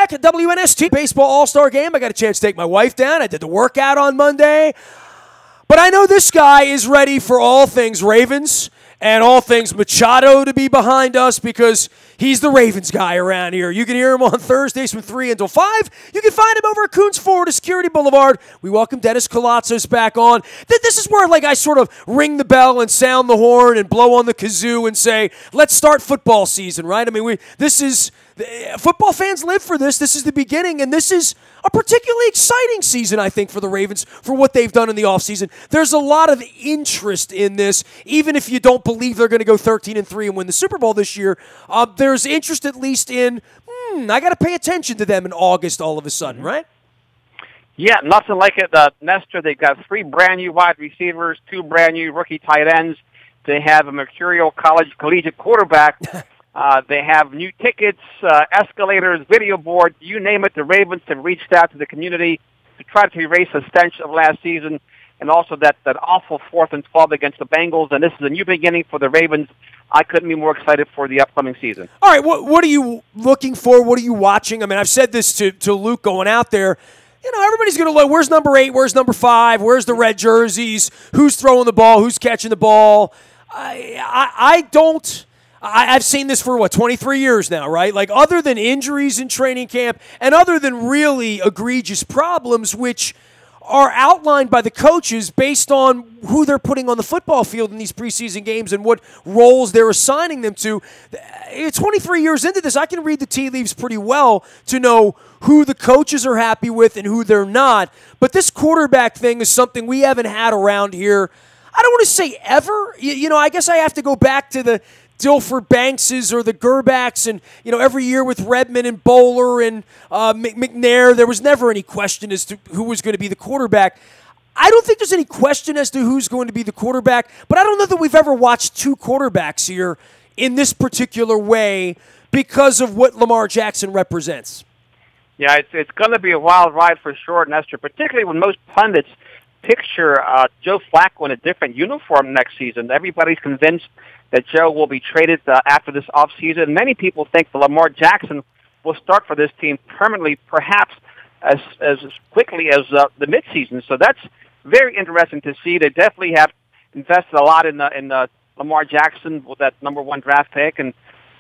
back at WNST Baseball All-Star Game. I got a chance to take my wife down. I did the workout on Monday. But I know this guy is ready for all things Ravens and all things Machado to be behind us because he's the Ravens guy around here. You can hear him on Thursdays from 3 until 5. You can find him over at Coons Florida Security Boulevard. We welcome Dennis Koulatsos back on. This is where I sort of ring the bell and sound the horn and blow on the kazoo and say, let's start football season, right? I mean, football fans live for this. This is the beginning, and this is a particularly exciting season, I think, for the Ravens for what they've done in the offseason. There's a lot of interest in this, even if you don't believe they're going to go 13-3 and win the Super Bowl this year. There's interest at least in, I got to pay attention to them in August all of a sudden, right? Yeah, nothing like it. Nestor, they've got 3 brand-new wide receivers, 2 brand-new rookie tight ends. They have a Mercurial collegiate quarterback. They have new tickets, escalators, video board, you name it. The Ravens have reached out to the community to try to erase the stench of last season and also that awful 4th and 12 against the Bengals. And this is a new beginning for the Ravens. I couldn't be more excited for the upcoming season. All right, what are you looking for? What are you watching? I mean, I've said this to Luke going out there. You know, everybody's going to look, where's number 8, where's number 5, where's the red jerseys, who's throwing the ball, who's catching the ball. I've seen this for, 23 years now, right? Like, other than injuries in training camp and other than really egregious problems, which are outlined by the coaches based on who they're putting on the football field in these preseason games and what roles they're assigning them to. 23 years into this, I can read the tea leaves pretty well to know who the coaches are happy with and who they're not. But this quarterback thing is something we haven't had around here, I don't want to say ever. You know, I guess I have to go back to the Dilfer Bankses or the Gerbacks, and every year with Redmond and Bowler and McNair, there was never any question as to who was going to be the quarterback. I don't think there's any question as to who's going to be the quarterback, but I don't know that we've ever watched 2 quarterbacks here in this particular way because of what Lamar Jackson represents. Yeah, it's going to be a wild ride for sure, Nestor, particularly when most pundits picture Joe Flacco in a different uniform next season. Everybody's convinced that Joe will be traded after this offseason. Many people think that Lamar Jackson will start for this team permanently, perhaps as quickly as the midseason. So that's very interesting to see. They definitely have invested a lot in Lamar Jackson with that number 1 draft pick and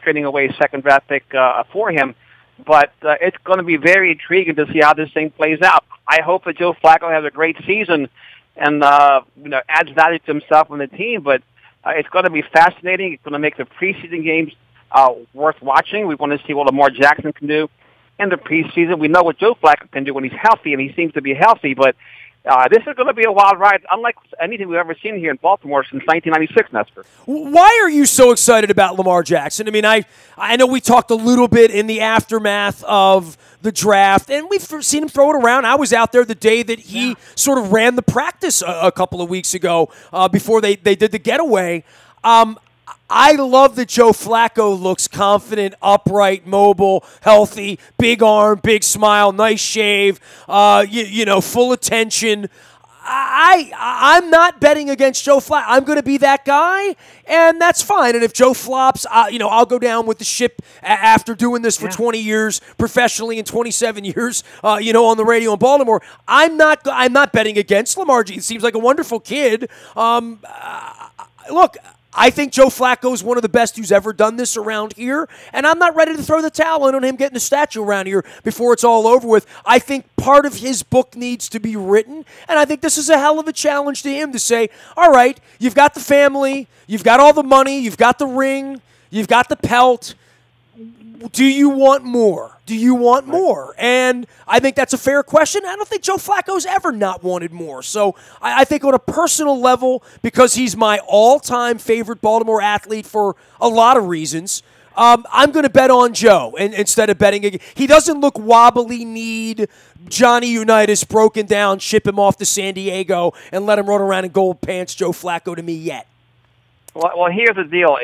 trading away a 2nd draft pick for him. But it's going to be very intriguing to see how this thing plays out. I hope that Joe Flacco has a great season and adds value to himself and the team. But it's going to be fascinating. It's going to make the preseason games worth watching. We want to see what Lamar Jackson can do in the preseason. We know what Joe Flacco can do when he's healthy, and he seems to be healthy. But this is going to be a wild ride, unlike anything we've ever seen here in Baltimore since 1996, Nestor. Why are you so excited about Lamar Jackson? I mean, I know we talked a little bit in the aftermath of the draft, and we've seen him throw it around. I was out there the day that he sort of ran the practice a couple of weeks ago before they did the getaway. I love that Joe Flacco looks confident, upright, mobile, healthy, big arm, big smile, nice shave, full attention. I'm not betting against Joe Flacco. I'm going to be that guy, and that's fine. And if Joe flops, I'll go down with the ship after doing this for 20 years professionally and 27 years, on the radio in Baltimore. I'm not betting against Lamar. He seems like a wonderful kid. Look, I think Joe Flacco is one of the best who's ever done this around here, and I'm not ready to throw the towel in on him getting a statue around here before it's all over with. I think part of his book needs to be written, and I think this is a hell of a challenge to him to say, all right, you've got the family, you've got all the money, you've got the ring, you've got the pelt. Do you want more? Do you want more? And I think that's a fair question. I don't think Joe Flacco's ever not wanted more. So I think on a personal level, because he's my all-time favorite Baltimore athlete for a lot of reasons, I'm going to bet on Joe instead of betting. He doesn't look wobbly, kneed, Johnny Unitas broken down, ship him off to San Diego, and let him run around in gold pants Joe Flacco to me yet. Well, here's the deal.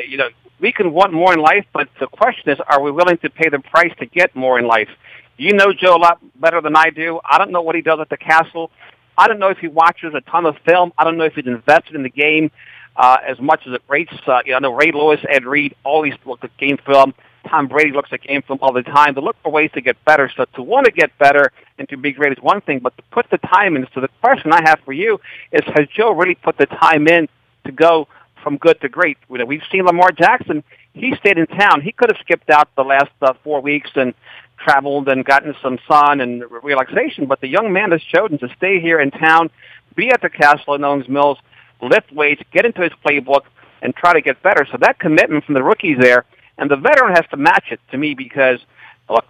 We can want more in life, but the question is, are we willing to pay the price to get more in life? You know Joe a lot better than I do. I don't know what he does at the Castle. I don't know if he watches a ton of film. I don't know if he's invested in the game as much as it rates. I know Ray Lewis, Ed Reed always look at game film. Tom Brady looks at game film all the time. To look for ways to get better. So to want to get better and to be great is one thing, but to put the time in. So the question I have for you is, has Joe really put the time in to go from good to great? We've seen Lamar Jackson. He stayed in town. He could have skipped out the last 4 weeks and traveled and gotten some sun and relaxation, but the young man has chosen to stay here in town, be at the Castle in Owings Mills, lift weights, get into his playbook, and try to get better. So that commitment from the rookies there, and the veteran has to match it to me, because look,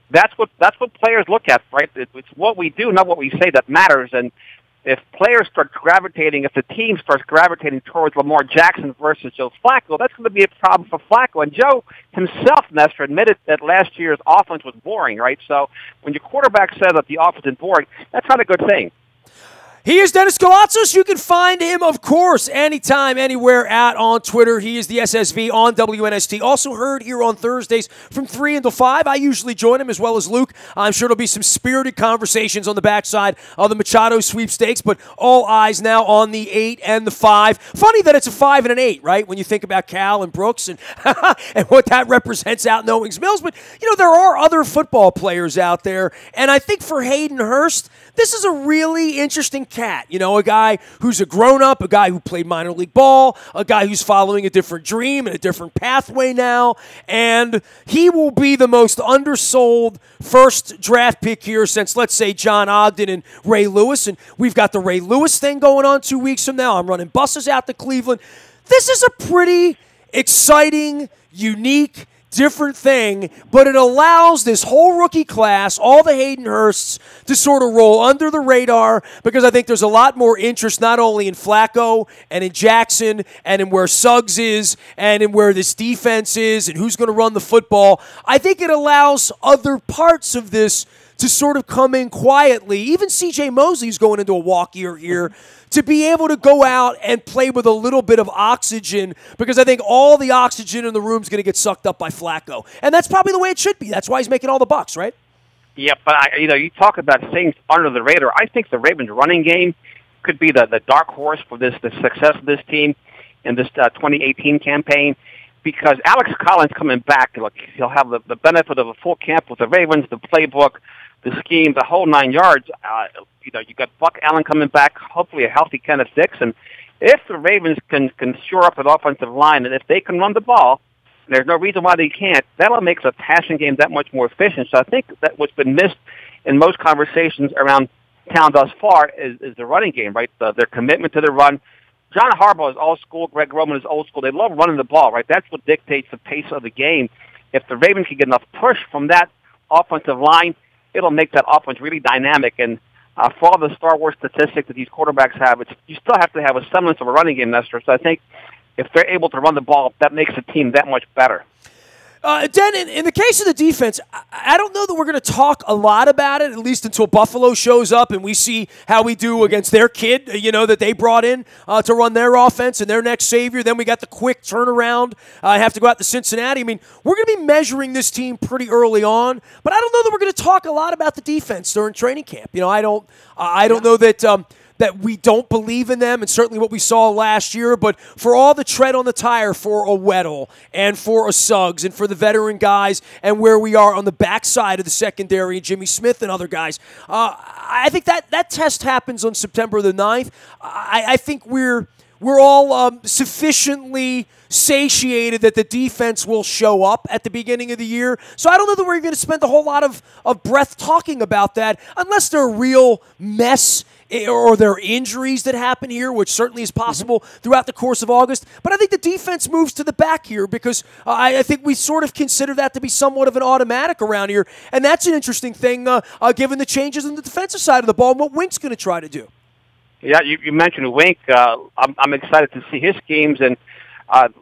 that's what players look at, right? It's what we do, not what we say, that matters. And if players start gravitating, if the team starts gravitating towards Lamar Jackson versus Joe Flacco, that's going to be a problem for Flacco. And Joe himself, Nestor, admitted that last year's offense was boring, right? So when your quarterback says that the offense is boring, that's not a good thing. He is Dennis Koulatsos. You can find him, of course, anytime, anywhere on Twitter. He is the SSV on WNST. Also heard here on Thursdays from 3 until 5. I usually join him, as well as Luke. I'm sure there'll be some spirited conversations on the backside of the Machado sweepstakes, but all eyes now on the 8 and the 5. Funny that it's a 5 and an 8, right, when you think about Cal and Brooks and, and what that represents out in Owings Mills. But, there are other football players out there, and I think for Hayden Hurst, this is a really interesting cat. A guy who's a grown-up, a guy who played minor league ball, a guy who's following a different dream and a different pathway now, and he will be the most undersold first draft pick here since, let's say, John Ogden and Ray Lewis, and we've got the Ray Lewis thing going on 2 weeks from now. I'm running buses out to Cleveland. This is a pretty exciting, unique, different thing, but it allows this whole rookie class, all the Hayden Hursts, to sort of roll under the radar, because I think there's a lot more interest not only in Flacco and in Jackson and in where Suggs is and in where this defense is and who's going to run the football. I think it allows other parts of this to sort of come in quietly. Even C.J. Mosley's going into a walk year here, to be able to go out and play with a little bit of oxygen, because I think all the oxygen in the room is going to get sucked up by Flacco. And that's probably the way it should be. That's why he's making all the bucks, right? Yeah, but you talk about things under the radar. I think the Ravens running game could be the dark horse for the success of this team in this 2018 campaign, because Alex Collins coming back, look, he'll have the benefit of a full camp with the Ravens, the playbook, the scheme, the whole 9 yards. You got Buck Allen coming back, hopefully a healthy Kenneth Dixon. If the Ravens can shore up an offensive line, and if they can run the ball, there's no reason why they can't, that'll make the passing game that much more efficient. So I think that what's been missed in most conversations around town thus far is the running game, right? Their commitment to the run. John Harbaugh is old school. Greg Roman is old school. They love running the ball, right? That's what dictates the pace of the game. If the Ravens can get enough push from that offensive line, it'll make that offense really dynamic. And for all the Star Wars statistics that these quarterbacks have, you still have to have a semblance of a running game, Nestor. So I think if they're able to run the ball, that makes the team that much better. Den, in the case of the defense, I don't know that we're going to talk a lot about it, at least until Buffalo shows up and we see how we do against their kid, that they brought in to run their offense and their next savior. Then we got the quick turnaround. Have to go out to Cincinnati. I mean, we're going to be measuring this team pretty early on, but I don't know that we're going to talk a lot about the defense during training camp. I don't know that that we don't believe in them, and certainly what we saw last year, but for all the tread on the tire for a Weddle and for a Suggs and for the veteran guys and where we are on the backside of the secondary, Jimmy Smith and other guys, I think that test happens on September the 9th. I think we're all sufficiently satiated that the defense will show up at the beginning of the year. So I don't know that we're going to spend a whole lot of breath talking about that unless they're a real mess or there are injuries that happen here, which certainly is possible throughout the course of August. But I think the defense moves to the back here because I think we sort of consider that to be somewhat of an automatic around here. And that's an interesting thing given the changes on the defensive side of the ball and what Wink's going to try to do. Yeah, you mentioned Wink. I'm excited to see his schemes. And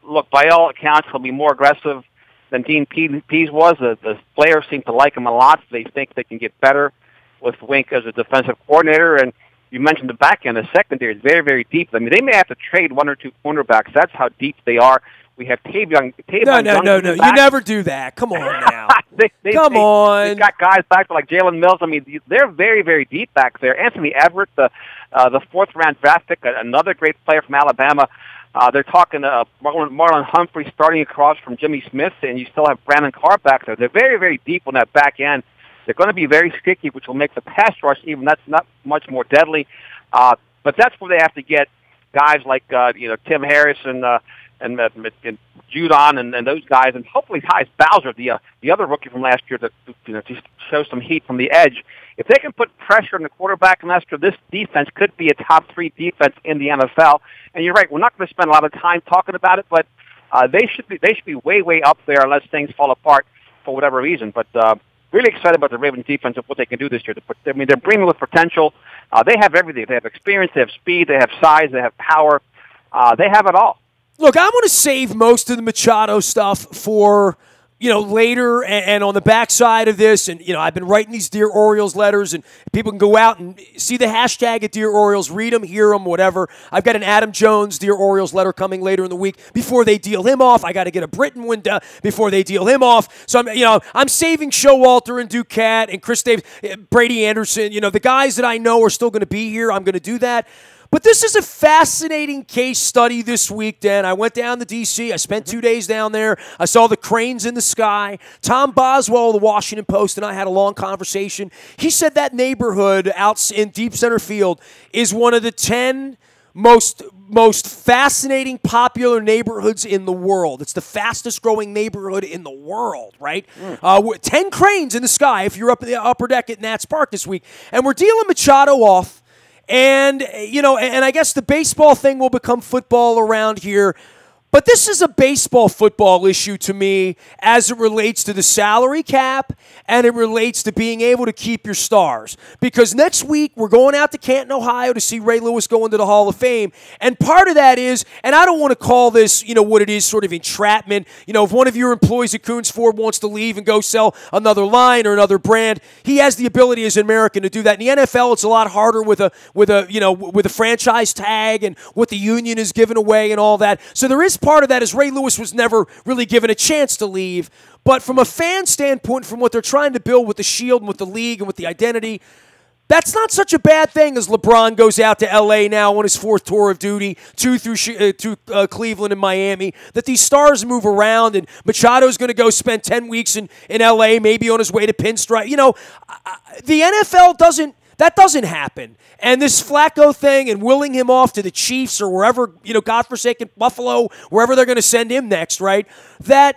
look, by all accounts, he'll be more aggressive than Dean Pease was. The players seem to like him a lot. They think they can get better with Wink as a defensive coordinator. And you mentioned the back end. The secondary is very, very deep. I mean, they may have to trade one or two cornerbacks. That's how deep they are. We have Tavion. No. You never do that. Come on now. Come on. They've got guys back like Jalen Mills. I mean, they're very, very deep back there. Anthony Everett, the fourth-round draft pick, another great player from Alabama. They're talking Marlon Humphrey starting across from Jimmy Smith, and you still have Brandon Carr back there. They're very, very deep on that back end. They're going to be very sticky, which will make the pass rush even that's not much more deadly. But that's where they have to get guys like Tim Harris and Judon and those guys, and hopefully Tyus Bowser, the other rookie from last year, to show some heat from the edge. If they can put pressure on the quarterback, Nestor, this defense could be a top 3 defense in the NFL. And you're right, we're not going to spend a lot of time talking about it, but they should be way, way up there unless things fall apart for whatever reason. But really excited about the Ravens defense and what they can do this year. I mean, they're bringing with potential. They have everything. They have experience, they have speed, they have size, they have power. They have it all. Look, I'm going to save most of the Machado stuff for, later and on the backside of this. And, I've been writing these Dear Orioles letters, and people can go out and see the hashtag at Dear Orioles, read them, hear them, whatever. I've got an Adam Jones Dear Orioles letter coming later in the week before they deal him off. I got to get a Britton one before they deal him off. So, I'm saving Showalter and Duquette and Chris Davis, Brady Anderson. The guys that I know are still going to be here. I'm going to do that. But this is a fascinating case study this week, Dan. I went down to D.C. I spent 2 days down there. I saw the cranes in the sky. Tom Boswell of the Washington Post and I had a long conversation. He said that neighborhood out in deep center field is one of the 10 most fascinating, popular neighborhoods in the world. It's the fastest growing neighborhood in the world, right? 10 cranes in the sky if you're up in the upper deck at Nats Park this week. And we're dealing Machado off. And, and I guess the baseball thing will become football around here. But this is a baseball-football issue to me as it relates to the salary cap and it relates to being able to keep your stars. Because next week, we're going out to Canton, Ohio to see Ray Lewis go into the Hall of Fame. And part of that is, and I don't want to call this, what it is, sort of entrapment. If one of your employees at Coons Ford wants to leave and go sell another line or another brand, he has the ability as an American to do that. In the NFL, it's a lot harder with a franchise tag and what the union is giving away and all that. So there is part of that is Ray Lewis was never really given a chance to leave. But from a fan standpoint, from what they're trying to build with the Shield and with the league and with the identity, that's not such a bad thing as LeBron goes out to L.A. now on his 4th tour of duty, 2 through Cleveland and Miami, that these stars move around, and Machado's going to go spend 10 weeks in L.A., maybe on his way to Pinstripe. The NFL that doesn't happen. And this Flacco thing and willing him off to the Chiefs or wherever, godforsaken Buffalo, wherever they're going to send him next, right? That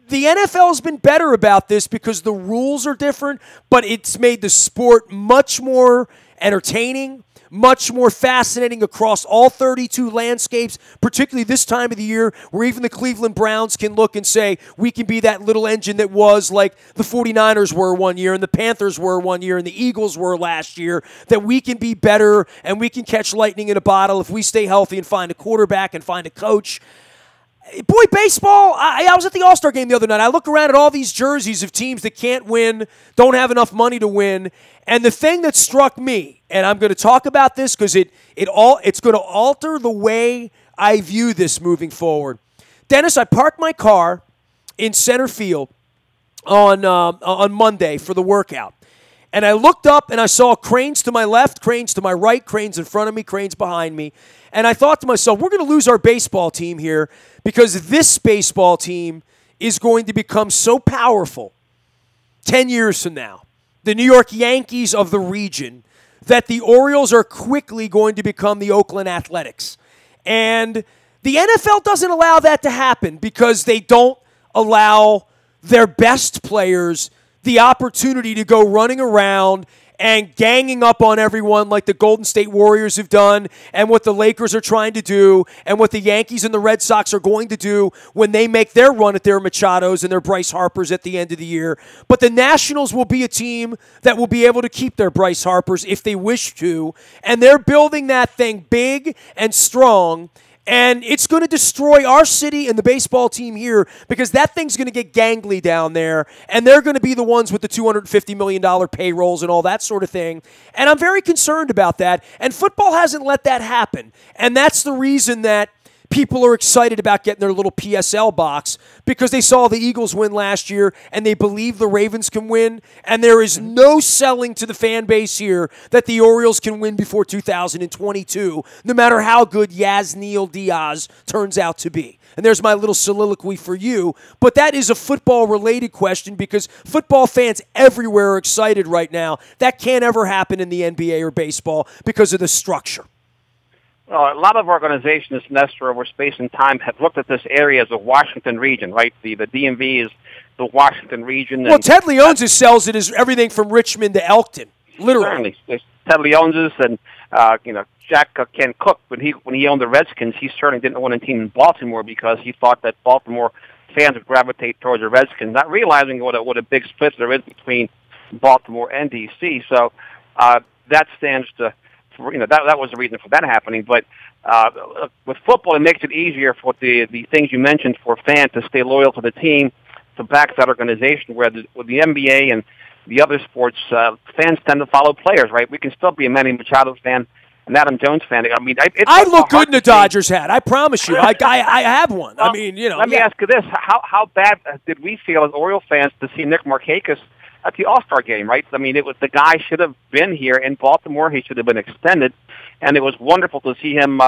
the NFL has been better about this because the rules are different, but it's made the sport much more entertaining, much more fascinating across all 32 landscapes, particularly this time of the year where even the Cleveland Browns can look and say, we can be that little engine that was like the 49ers were one year and the Panthers were one year and the Eagles were last year, that we can be better and we can catch lightning in a bottle if we stay healthy and find a quarterback and find a coach. Boy, baseball, I was at the All-Star game the other night. I look around at all these jerseys of teams that can't win, don't have enough money to win, and the thing that struck me, and I'm going to talk about this because it's going to alter the way I view this moving forward. Dennis, I parked my car in center field on Monday for the workout, and I looked up and I saw cranes to my left, cranes to my right, cranes in front of me, cranes behind me. And I thought to myself, we're going to lose our baseball team here because this baseball team is going to become so powerful 10 years from now, the New York Yankees of the region, that the Orioles are quickly going to become the Oakland Athletics. And the NFL doesn't allow that to happen because they don't allow their best players the opportunity to go running around and ganging up on everyone like the Golden State Warriors have done and what the Lakers are trying to do and what the Yankees and the Red Sox are going to do when they make their run at their Machados and their Bryce Harpers at the end of the year. But the Nationals will be a team that will be able to keep their Bryce Harpers if they wish to, and they're building that thing big and strong. And it's going to destroy our city and the baseball team here because that thing's going to get gangly down there, and they're going to be the ones with the $250 million payrolls and all that sort of thing. And I'm very concerned about that, and football hasn't let that happen. And that's the reason that people are excited about getting their little PSL box because they saw the Eagles win last year and they believe the Ravens can win. And there is no selling to the fan base here that the Orioles can win before 2022, no matter how good Yasniel Diaz turns out to be. And there's my little soliloquy for you. But that is a football-related question because football fans everywhere are excited right now. That can't ever happen in the NBA or baseball because of the structure. Well, a lot of organizations, Nestor, over space and time have looked at this area as a Washington region, right? The DMV is the Washington region. Well, Ted Leonsis sells it as everything from Richmond to Elkton, literally. Certainly. Ted Leonsis and, Jack Ken Cook, when he owned the Redskins, he certainly didn't own a team in Baltimore because he thought that Baltimore fans would gravitate towards the Redskins, not realizing what a big split there is between Baltimore and D.C. So that stands to, that was the reason for that happening. But with football, it makes it easier for the things you mentioned for fans to stay loyal to the team, to back that organization, where with the NBA and the other sports, fans tend to follow players, right? We can still be a Manny Machado fan, an Adam Jones fan. I mean, I look good in a Dodgers hat. I promise you. I have one. Well, Let me ask you this: How bad did we feel as Oriole fans to see Nick Markakis at the All-Star game? Right? I mean, it was the guy should have been here in Baltimore. He should have been extended, and it was wonderful to see him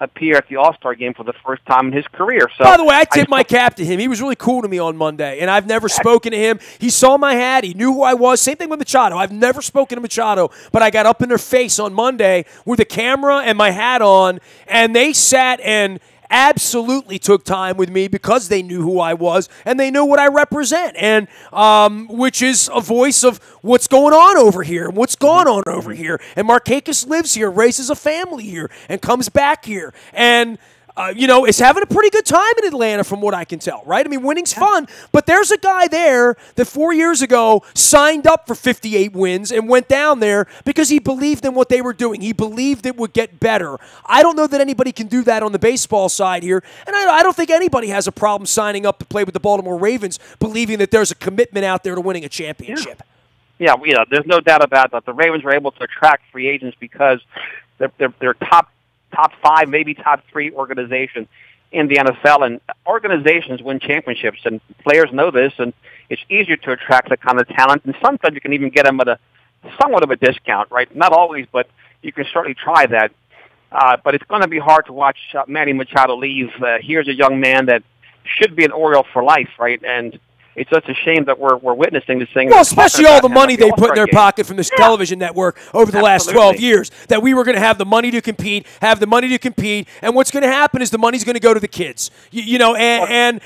appear at the All-Star game for the first time in his career. So, by the way, I tipped my cap to him. He was really cool to me on Monday, and I've never spoken to him. He saw my hat. He knew who I was. Same thing with Machado. I've never spoken to Machado, but I got up in their face on Monday with a camera and my hat on, and they sat and absolutely took time with me because they knew who I was and they knew what I represent, and which is a voice of what's going on over here and what's gone on over here. And Markakis lives here, raises a family here, and comes back here. And is having a pretty good time in Atlanta from what I can tell, right? I mean, winning's fun, but there's a guy there that 4 years ago signed up for 58 wins and went down there because he believed in what they were doing. He believed it would get better. I don't know that anybody can do that on the baseball side here, and I don't think anybody has a problem signing up to play with the Baltimore Ravens, believing that there's a commitment out there to winning a championship. Yeah, there's no doubt about that. The Ravens were able to attract free agents because they're top 5, maybe top 3 organization in the NFL, and organizations win championships, and players know this, and it's easier to attract that kind of talent, and sometimes you can even get them at somewhat of a discount, right? Not always, but you can certainly try that. But it's going to be hard to watch Manny Machado leave. Here's a young man that should be an Oriole for life, right? And it's such a shame that we're witnessing this thing. Well, especially all the money they put in their pocket from this television network over the last 12 years, that we were going to have the money to compete, and what's going to happen is the money's going to go to the kids. I'm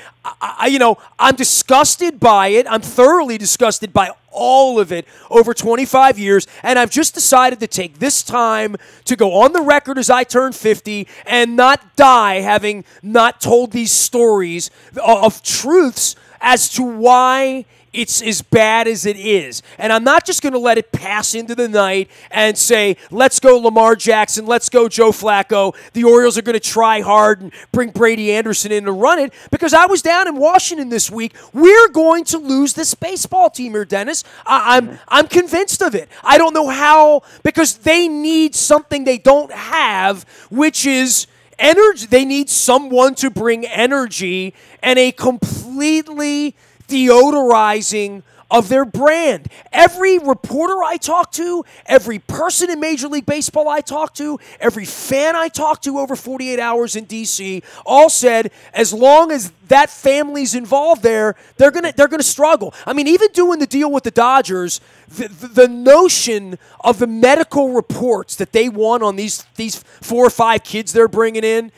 disgusted by it. I'm thoroughly disgusted by all of it over 25 years, and I've just decided to take this time to go on the record as I turn 50 and not die having not told these stories of truths as to why it's as bad as it is. And I'm not just going to let it pass into the night and say, let's go Lamar Jackson, let's go Joe Flacco. The Orioles are going to try hard and bring Brady Anderson in to run it, because I was down in Washington this week. We're going to lose this baseball team here, Dennis. I'm convinced of it. I don't know how, because they need something they don't have, which is energy. They need someone to bring energy and a completely deodorizing of their brand. Every reporter I talk to, every person in Major League Baseball I talk to, every fan I talked to over 48 hours in D.C. all said, as long as that family's involved there, they're gonna struggle. I mean, even doing the deal with the Dodgers, the notion of the medical reports that they want on these 4 or 5 kids they're bringing in,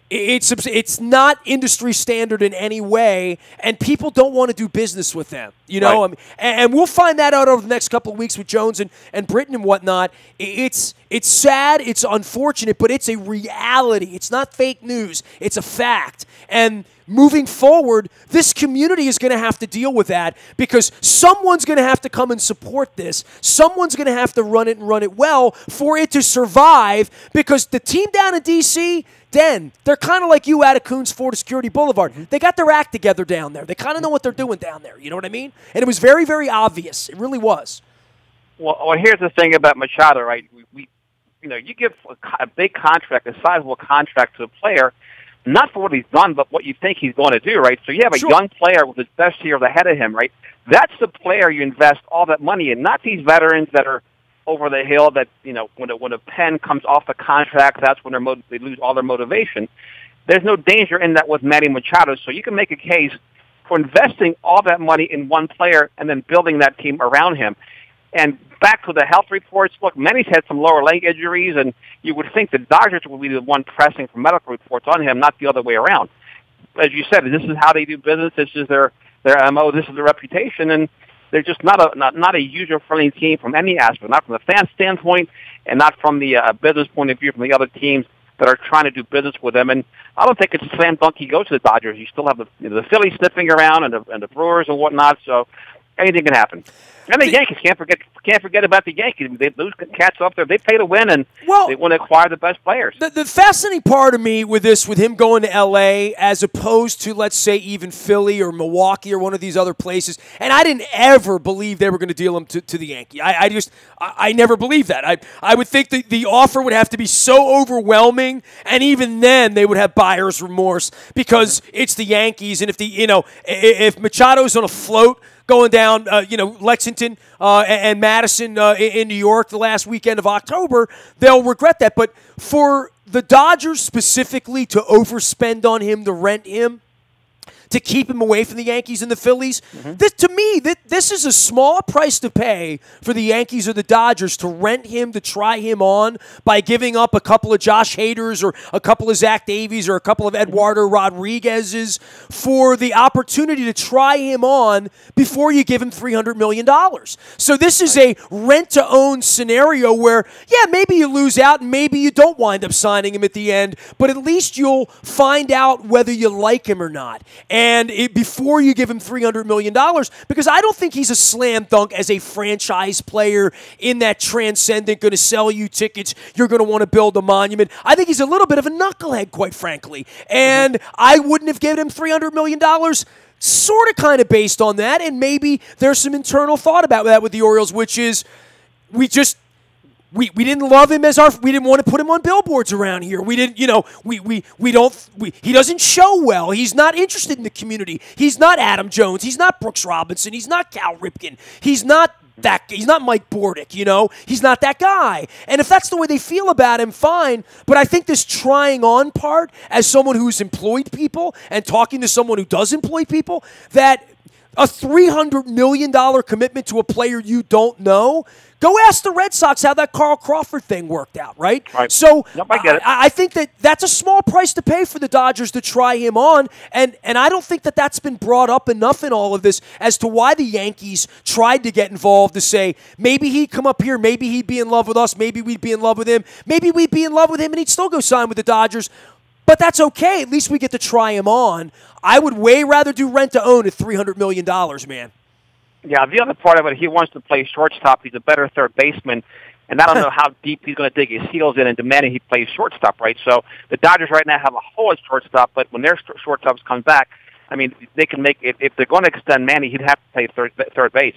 it's not industry standard in any way, and people don't want to do business with them. Right. I mean, and we'll find that out over the next couple of weeks with Jones and Britton and whatnot. It's sad, it's unfortunate, but it's a reality. It's not fake news. It's a fact. And moving forward, this community is going to have to deal with that, because someone's going to have to come and support this. Someone's going to have to run it and run it well for it to survive, because the team down in D.C., they're kind of like you out of Coons Ford Security Boulevard. They got their act together down there. They kind of know what they're doing down there. You know what I mean? And it was very, very obvious. It really was. Well, here's the thing about Machado, right? you give a big contract, a sizable contract to a player, not for what he's done, but what you think he's going to do, right? So you have a young player with his best years ahead of him, right? That's the player you invest all that money in, not these veterans that are over the hill that, when a pen comes off the contract, that's when they lose all their motivation. There's no danger in that with Manny Machado. So you can make a case for investing all that money in one player and then building that team around him. And back to the health reports, look, Manny's had some lower leg injuries, and you would think the Dodgers would be the one pressing for medical reports on him, not the other way around. As you said, this is how they do business. This is their MO. This is their reputation, and they're just not a user-friendly team from any aspect, not from the fan standpoint and not from the business point of view from the other teams that are trying to do business with them. And I don't think it's a slam dunk he goes to the Dodgers. You still have the Phillies sniffing around and the Brewers and whatnot, so anything can happen. And the Yankees, can't forget about the Yankees. Those cats up there, they pay to win, and they want to acquire the best players. The fascinating part of me with him going to L.A. as opposed to, let's say, even Philly or Milwaukee or one of these other places, and I didn't ever believe they were going to deal him to the Yankees. I never believed that. I would think the offer would have to be so overwhelming, and even then they would have buyer's remorse because it's the Yankees, and if Machado's on a float going down, Lexington and Madison in New York the last weekend of October, they'll regret that. But for the Dodgers specifically to overspend on him, to rent him, to keep him away from the Yankees and the Phillies. This is a small price to pay for the Yankees or the Dodgers to rent him, to try him on by giving up a couple of Josh Haders or a couple of Zach Davies or a couple of Eduardo Rodriguez's for the opportunity to try him on before you give him $300 million. So this is a rent-to-own scenario where, maybe you lose out and maybe you don't wind up signing him at the end, but at least you'll find out whether you like him or not. And before you give him $300 million, because I don't think he's a slam dunk as a franchise player in that transcendent, going to sell you tickets, you're going to want to build a monument. I think he's a little bit of a knucklehead, quite frankly. And I wouldn't have given him $300 million sort of kind of based on that. And maybe there's some internal thought about that with the Orioles, which is we didn't love him we didn't want to put him on billboards around here. We didn't, he doesn't show well. He's not interested in the community. He's not Adam Jones. He's not Brooks Robinson. He's not Cal Ripken. He's not Mike Bordick, He's not that guy. And if that's the way they feel about him, fine. But I think this trying on part, as someone who's employed people and talking to someone who does employ people, that a $300 million commitment to a player you don't know, go ask the Red Sox how that Carl Crawford thing worked out, right? So I get it. I think that's a small price to pay for the Dodgers to try him on, and I don't think that's been brought up enough in all of this as to why the Yankees tried to get involved to say, maybe he'd come up here, maybe he'd be in love with us, maybe we'd be in love with him, maybe we'd be in love with him and he'd still go sign with the Dodgers. But that's okay. At least we get to try him on. I would way rather do rent-to-own at $300 million, man. Yeah, the other part of it, he wants to play shortstop. He's a better third baseman, and I don't know how deep he's going to dig his heels in and demanding he plays shortstop, right? So the Dodgers right now have a hole at shortstop, but when their shortstops come back, I mean, they can make if they're going to extend Manny, he'd have to play third base.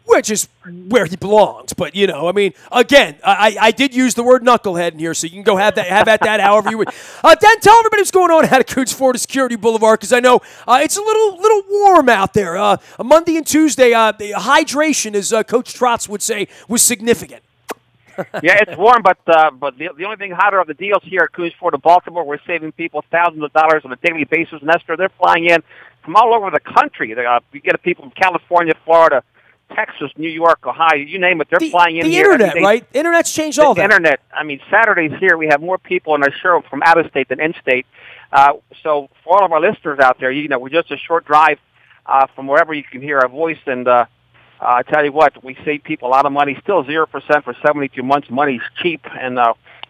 Which is where he belongs. But, again, I did use the word knucklehead in here, so you can go have at that however you would. Dan, tell everybody what's going on out at Coots Florida Security Boulevard, because I know it's a little warm out there. Monday and Tuesday, the hydration, as Coach Trotz would say, was significant. Yeah, it's warm, but the only thing hotter of the deals here at Coots Florida Baltimore, we're saving people thousands of dollars on a daily basis. Nestor, they're flying in from all over the country. We get people from California, Florida, Texas, New York, Ohio, you name it, they're flying in here. The internet, right? Internet's changed all that. The internet. I mean, Saturdays here, we have more people in our show from out of state than in-state. So for all of our listeners out there, we're just a short drive from wherever you can hear our voice. And I tell you what, we save people a lot of money. Still 0% for 72 months. Money's cheap, and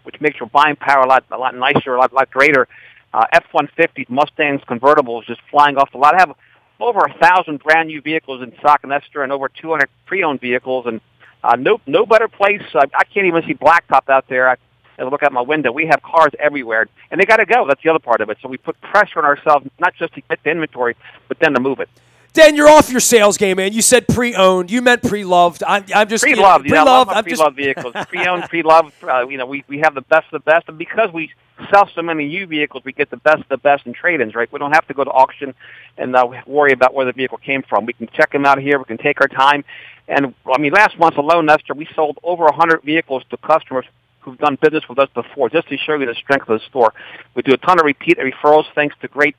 which makes your buying power a lot nicer, a lot greater. F-150s, Mustangs, convertibles just flying off the lot. I have over 1,000 brand new vehicles in stock in Nestor and over 200 pre-owned vehicles, and no better place. I can't even see blacktop out there. I look out my window. We have cars everywhere, and they got to go. That's the other part of it. So we put pressure on ourselves, not just to get the inventory, but then to move it. Dan, you're off your sales game, man. You said pre-owned. You meant pre-loved. I'm just pre-loved. You know, pre-loved. I love pre-loved vehicles. Pre-owned, pre-loved. We have the best of the best, and because we sell so many used vehicles, we get the best of the best in trade-ins. Right? We don't have to go to auction and worry about where the vehicle came from. We can check them out here. We can take our time. And last month alone, Nestor, we sold over 100 vehicles to customers who've done business with us before, just to show you the strength of the store. We do a ton of repeat referrals thanks to great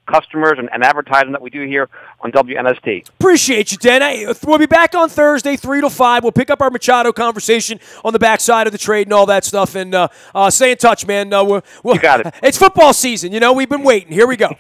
customers and advertising that we do here on WNST. Appreciate you, Dan. We'll be back on Thursday, 3 to 5. We'll pick up our Machado conversation on the backside of the trade and all that stuff. And stay in touch, man. You got it. It's football season. We've been waiting. Here we go.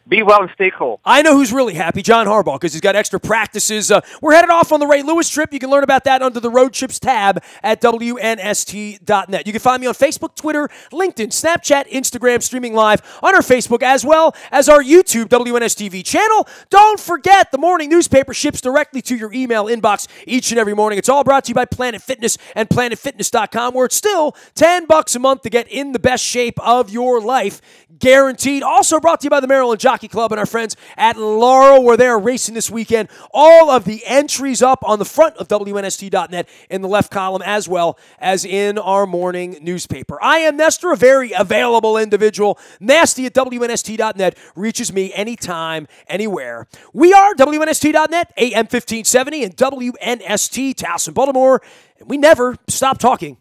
Be well and stay cool. I know who's really happy, John Harbaugh, because he's got extra practices. We're headed off on the Ray Lewis trip. You can learn about that under the Road Trips tab at WNST.net. You can find me on Facebook, Twitter, LinkedIn, Snapchat, Instagram, streaming live on our Facebook, as well as our YouTube WNSTV channel. Don't forget, the morning newspaper ships directly to your email inbox each and every morning. It's all brought to you by Planet Fitness and PlanetFitness.com, where it's still $10 a month to get in the best shape of your life, guaranteed. Also brought to you by the Maryland Jockey Club and our friends at Laurel, where they are racing this weekend. All of the entries up on the front of WNST.net in the left column, as well as in our morning newspaper. I am Nestor, a very available individual. Nasty at WNST.net reaches me anytime, anywhere. We are WNST.net, AM 1570, and WNST, Towson, Baltimore. And we never stop talking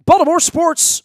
Baltimore sports.